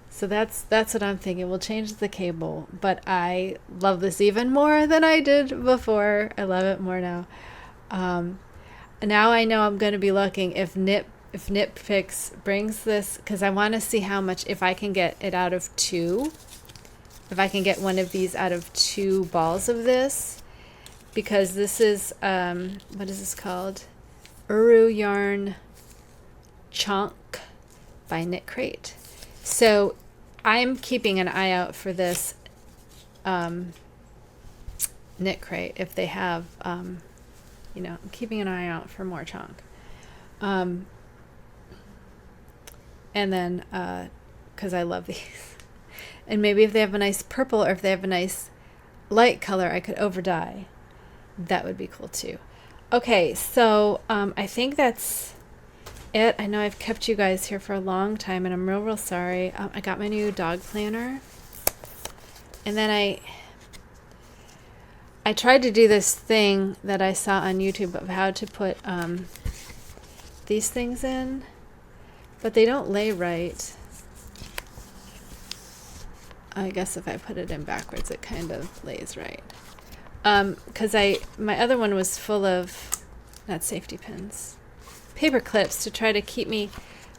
So that's what I'm thinking. We'll change the cable, but I love this even more than I did before. I love it more now. Now I know I'm going to be looking if Knitpicks brings this, because I want to see how much, if I can get it out of 2, if I can get one of these out of 2 balls of this, because this is what is this called? Uru Yarn Chunk by Knitcrate. So I'm keeping an eye out for this Knitcrate. If they have, I'm keeping an eye out for more chunk. And then, because I love these. And maybe if they have a nice purple, or if they have a nice light color, I could overdye. That would be cool too. Okay, so I think that's it. I know I've kept you guys here for a long time, and I'm real sorry. I got my new dog planner, and then I tried to do this thing that I saw on YouTube of how to put these things in, but they don't lay right. I guess if I put it in backwards, it kind of lays right. Because my other one was full of not safety pins, paper clips to try to keep me,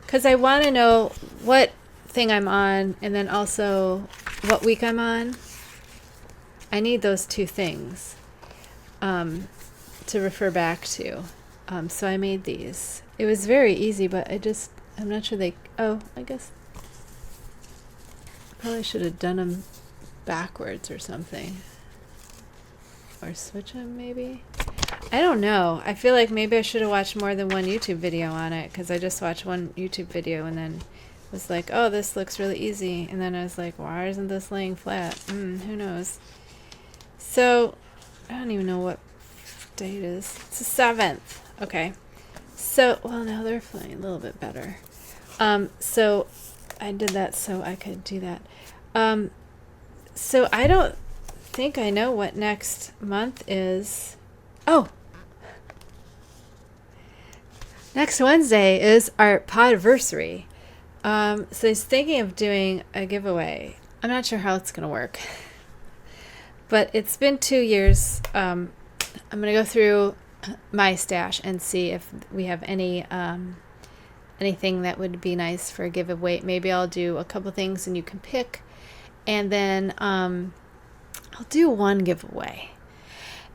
because I want to know what thing I'm on and then also what week I'm on. I need those two things to refer back to. So I made these. It was very easy, but I'm not sure I guess probably should have done them backwards or something. Or switch them maybe? I don't know. I feel like maybe I should have watched more than one YouTube video on it, because I just watched one YouTube video and then was like, oh, this looks really easy. And then I was like, why isn't this laying flat? Who knows? So, I don't even know what day it is. It's the 7th. Okay. So, well, now they're flying a little bit better. So, I did that so I could do that. So, I don't think I know what next month is. Oh! Next Wednesday is our podversary. So I was thinking of doing a giveaway. I'm not sure how it's going to work. But it's been 2 years. I'm going to go through my stash and see if we have anything that would be nice for a giveaway. Maybe I'll do a couple things and you can pick. And then I'll do one giveaway.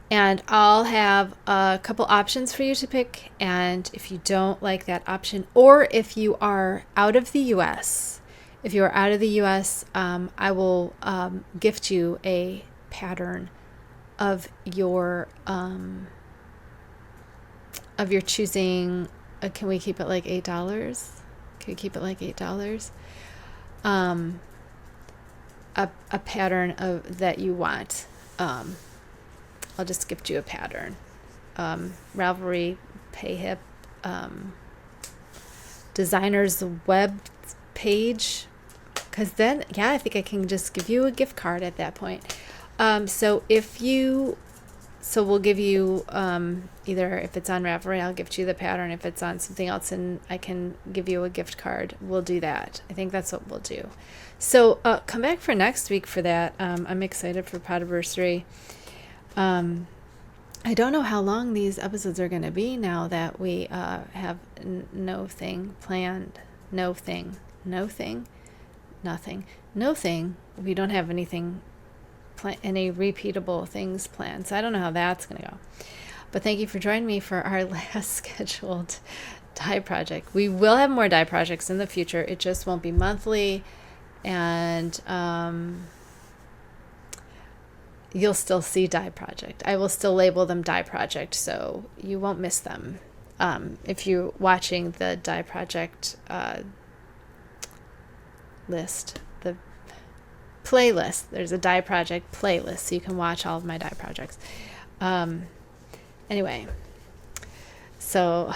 And I'll have a couple options for you to pick. And if you don't like that option, or if you are out of the U.S., I will gift you a pattern of your choosing. Can we keep it like $8? Can we keep it like $8? A pattern of that you want. I'll just gift you a pattern. Ravelry Payhip designer's web page, because then I think I can just give you a gift card at that point. So we'll give you either, if it's on Ravelry, I'll gift you the pattern. If it's on something else and I can give you a gift card, we'll do that. I think that's what we'll do. So come back for next week for that. I'm excited for Podversary. I don't know how long these episodes are going to be now that we have no thing planned. Nothing. We don't have anything, any repeatable things planned. So I don't know how that's going to go. But thank you for joining me for our last scheduled dye project. We will have more dye projects in the future. It just won't be monthly. And you'll still see dye project. I will still label them dye project, so you won't miss them. If you're watching the dye project list, the playlist, there's a dye project playlist, so you can watch all of my dye projects. Anyway, so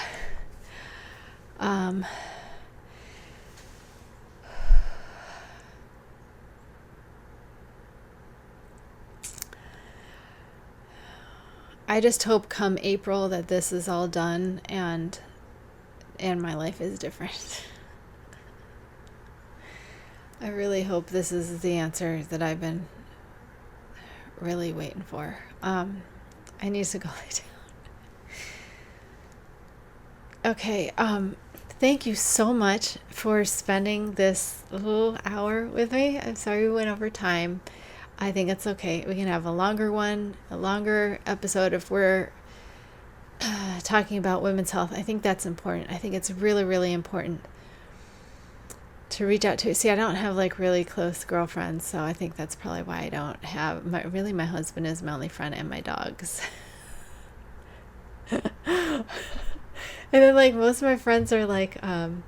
I just hope come April that this is all done and my life is different. I really hope this is the answer that I've been really waiting for. I need to go lay down. Okay, thank you so much for spending this little hour with me. I'm sorry we went over time. I think it's okay. We can have a longer episode if we're talking about women's health. I think that's important. I think it's really, really important to reach out to. See, I don't have like really close girlfriends, so I think that's probably why I don't have my husband is my only friend and my dogs. And then like most of my friends are like, in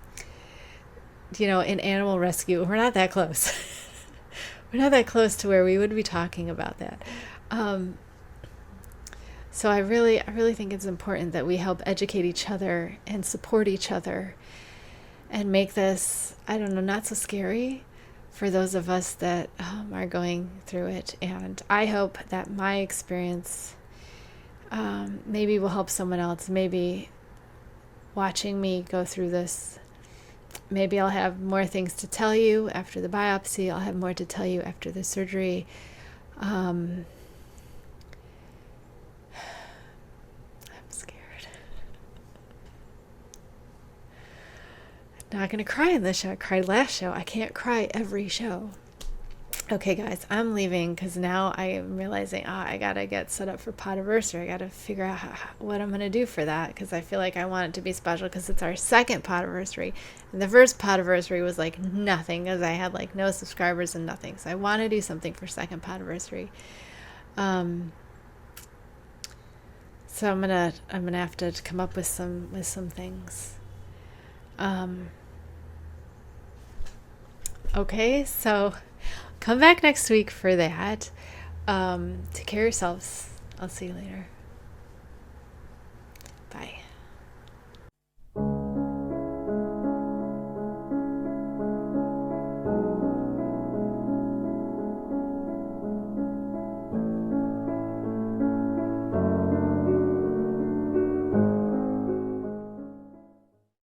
animal rescue. We're not that close. We're not that close to where we would be talking about that. So I really think it's important that we help educate each other and support each other and make this, not so scary for those of us that are going through it. And I hope that my experience maybe will help someone else. Maybe watching me go through this, maybe I'll have more things to tell you after the biopsy. I'll have more to tell you after the surgery. I'm scared. Not going to cry in this show. I cried last show. I can't cry every show. Okay, guys, I'm leaving because now I am realizing, I got to get set up for Podiversary. I got to figure out what I'm going to do for that because I feel like I want it to be special because it's our second Podiversary. And the first Podiversary was like nothing because I had like no subscribers and nothing. So I want to do something for second Podiversary. So I'm gonna have to come up with some things. Okay, so come back next week for that. Take care of yourselves. I'll see you later. Bye.